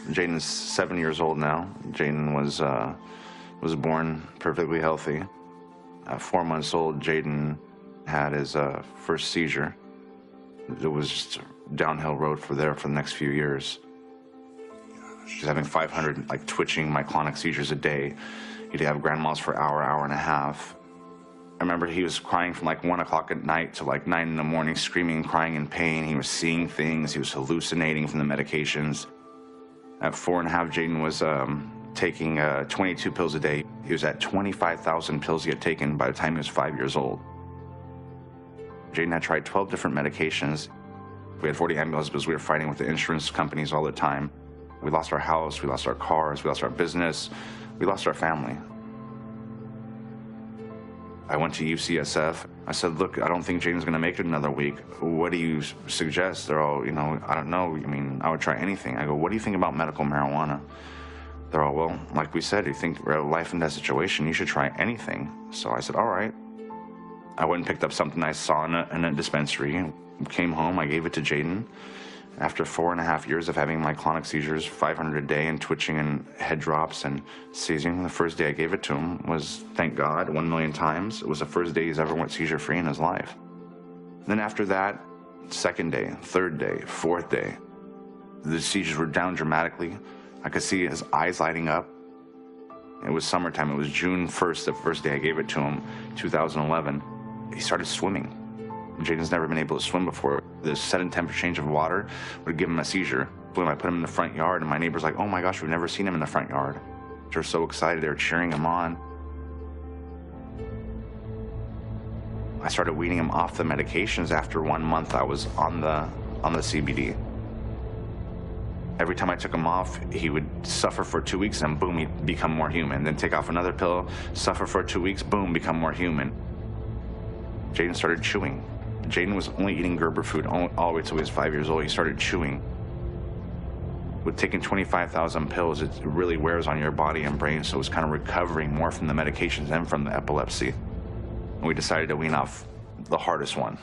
Jayden's 7 years old now. Jayden was born perfectly healthy. At 4 months old, Jayden had his first seizure. It was just a downhill road for the next few years. She's having 500 like twitching myoclonic seizures a day. He'd have grand mal for hour and a half. I remember he was crying from like 1 o'clock at night to like 9 in the morning, screaming, crying in pain. He was seeing things. He was hallucinating from the medications. At 4.5, Jayden was taking 22 pills a day. He was at 25,000 pills he had taken by the time he was 5 years old. Jayden had tried 12 different medications. We had 40 ambulances because we were fighting with the insurance companies all the time. We lost our house, we lost our cars, we lost our business, we lost our family. I went to UCSF. I said, look, I don't think Jayden's gonna make it another week. What do you suggest? They're all, I don't know. I mean, I would try anything. I go, what do you think about medical marijuana? They're all, well, like we said, you think we're at a life and death situation, you should try anything. So I said, all right. I went and picked up something I saw in a dispensary, came home, I gave it to Jayden. After 4.5 years of having myoclonic seizures, 500 a day, and twitching and head drops and seizing, the first day I gave it to him was, thank God, 1 million times. It was the first day he's ever went seizure-free in his life. Then after that, second day, third day, fourth day, the seizures were down dramatically. I could see his eyes lighting up. It was summertime. It was June 1st, the first day I gave it to him, 2011. He started swimming. Jayden's never been able to swim before. The sudden temperature change of water would give him a seizure. When I put him in the front yard, and my neighbor's like, oh my gosh, we've never seen him in the front yard. They're so excited, they were cheering him on. I started weaning him off the medications after 1 month I was on the CBD. Every time I took him off, he would suffer for 2 weeks, and boom, he'd become more human. Then take off another pill, suffer for 2 weeks, boom, become more human. Jayden started chewing. Jayden was only eating Gerber food all the way till he was 5 years old. He started chewing. With taking 25,000 pills, it really wears on your body and brain, so it was kind of recovering more from the medications and from the epilepsy. And we decided to wean off the hardest one,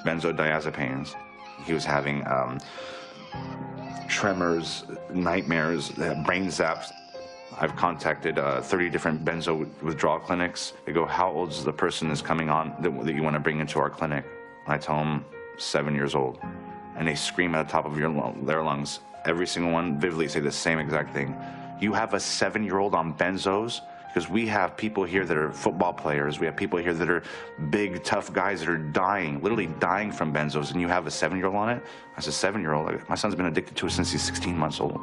benzodiazepines. He was having tremors, nightmares, brain zaps. I've contacted 30 different benzo withdrawal clinics. They go, how old is the person that's coming on that you want to bring into our clinic? And I tell them 7 years old. And they scream at the top of their lungs. Every single one vividly say the same exact thing. You have a 7-year-old on benzos? Because we have people here that are football players. We have people here that are big, tough guys that are dying, literally dying from benzos, and you have a 7-year-old on it? I said, 7-year-old? My son's been addicted to it since he's 16 months old.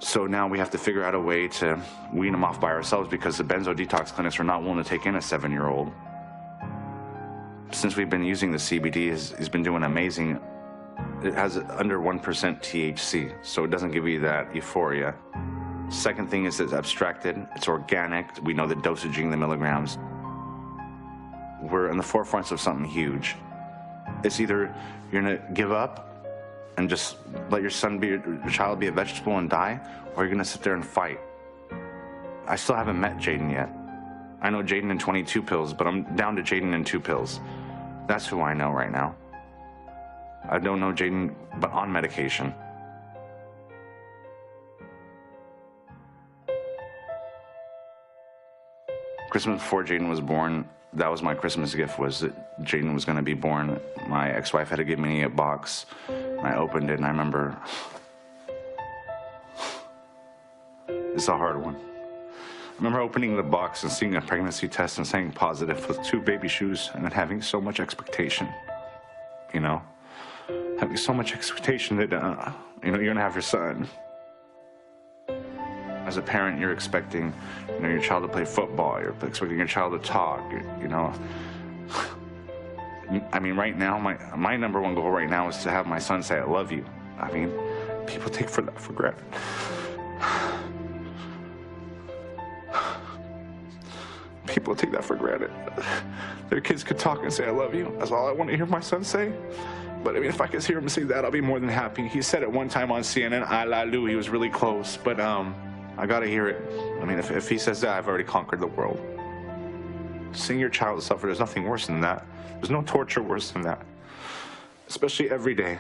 So now we have to figure out a way to wean him off by ourselves because the benzo detox clinics are not willing to take in a 7-year-old. Since we've been using the CBD, he's been doing amazing. It has under 1% THC, so it doesn't give you that euphoria. Second thing is it's abstracted, it's organic. We know the dosaging, the milligrams. We're in the forefronts of something huge. It's either you're gonna give up and just let your child be a vegetable and die, or you're gonna sit there and fight. I still haven't met Jayden yet. I know Jayden in 22 pills, but I'm down to Jayden in 2 pills. That's who I know right now. I don't know Jayden, but on medication. Christmas before Jayden was born, that was my Christmas gift, was that Jayden was gonna be born. My ex-wife had to give me a box. I opened it and I remember, it's a hard one. I remember opening the box and seeing a pregnancy test and saying positive with 2 baby shoes and then having so much expectation, having so much expectation that, you're gonna have your son. As a parent, you're expecting, your child to play football, you're expecting your child to talk, I mean, right now, my number 1 goal right now is to have my son say, I love you. I mean, people take that for granted. People take that for granted. Their kids could talk and say, I love you. That's all I want to hear my son say. But I mean, if I could hear him say that, I'll be more than happy. He said it one time on CNN, I la Lou, he was really close, but I gotta hear it. I mean, if he says that, I've already conquered the world. Seeing your child suffer, there's nothing worse than that. There's no torture worse than that, especially every day.